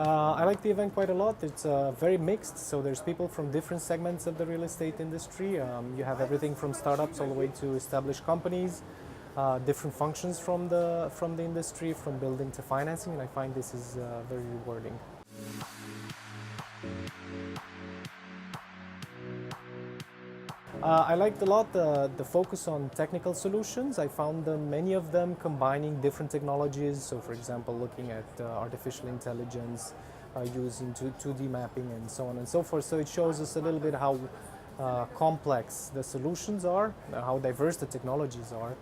I like the event quite a lot. It's very mixed, so there's people from different segments of the real estate industry. You have everything from startups all the way to established companies, different functions from the industry, from building to financing, and I find this is very rewarding. I liked a lot the focus on technical solutions. I found many of them combining different technologies. So for example, looking at artificial intelligence, using 2D mapping and so on and so forth. So it shows us a little bit how complex the solutions are, how diverse the technologies are.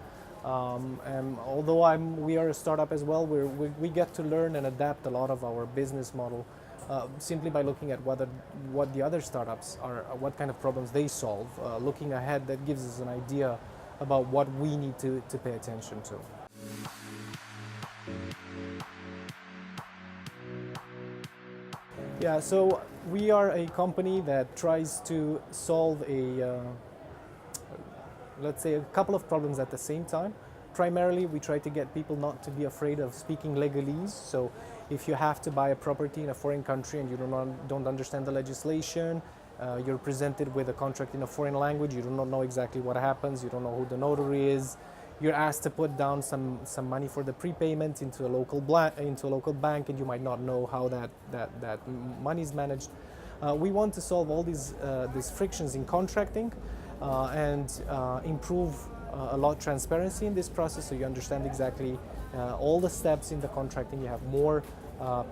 And although we are a startup as well, we get to learn and adapt a lot of our business model simply by looking at what the other startups are, what kind of problems they solve. Looking ahead, that gives us an idea about what we need to pay attention to. Yeah, so we are a company that tries to solve let's say, a couple of problems at the same time. Primarily, we try to get people not to be afraid of speaking legalese. So if you have to buy a property in a foreign country and you don't understand the legislation, you're presented with a contract in a foreign language, you do not know exactly what happens, you don't know who the notary is, you're asked to put down some money for the prepayment into a local bank, and you might not know how that money is managed. We want to solve all these frictions in contracting and improve a lot of transparency in this process, so you understand exactly all the steps in the contracting. You have more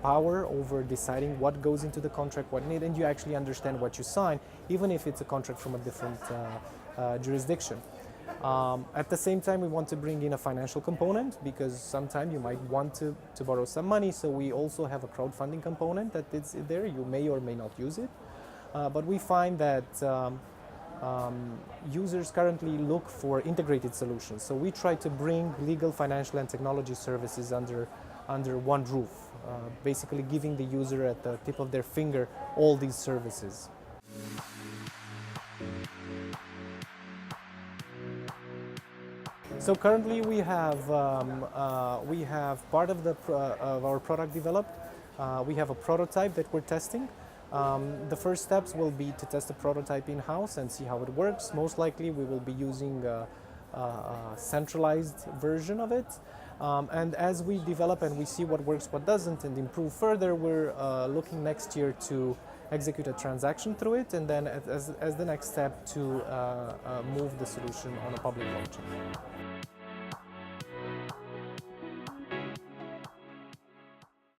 power over deciding what goes into the contract, what need, and you actually understand what you sign, even if it's a contract from a different jurisdiction. At the same time, we want to bring in a financial component, because sometimes you might want to borrow some money, so we also have a crowdfunding component that is there. You may or may not use it, but we find that users currently look for integrated solutions. So we try to bring legal, financial, and technology services under one roof, basically giving the user at the tip of their finger all these services. So currently we have part of our product developed. We have a prototype that we're testing. The first steps will be to test the prototype in-house and see how it works. Most likely we will be using a centralized version of it. And as we develop and we see what works, what doesn't, and improve further, we're looking next year to execute a transaction through it, and then as the next step to move the solution on a public blockchain.